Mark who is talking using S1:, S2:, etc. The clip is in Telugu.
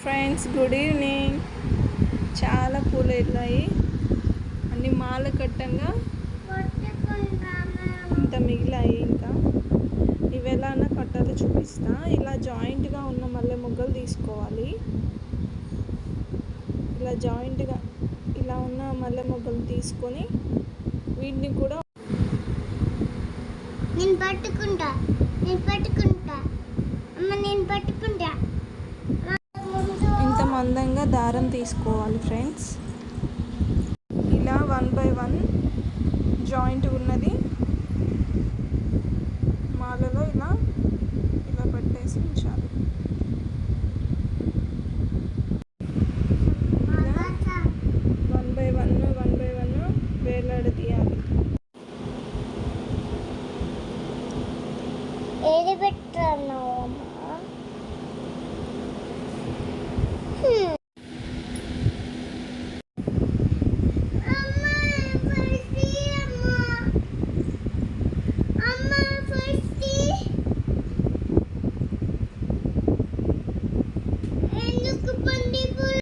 S1: Friends, good evening. చాలా పూలు వెళ్ళాయి, అన్ని మాల కట్టంగా ఇంత మిగిలాయి. ఇంకా ఇవి ఎలా అన్నా కట్టాలో చూపిస్తా. ఇలా జాయింట్గా ఉన్న మల్లె మొగ్గలు తీసుకోవాలి. ఇలా జాయింట్గా ఇలా ఉన్న మల్లె మొగ్గలు తీసుకొని వీటిని కూడా
S2: నేను పట్టుకుంటా అమ్మ, నేను పట్టుకుంటా.
S1: ఇంత మందంగా దారం తీసుకోవాలి ఫ్రెండ్స్. ఇలా 1 by 1 జాయింట్ ఉన్నది మాలలో ఇలా ఇలా పెట్టేసి ఉంచాలి.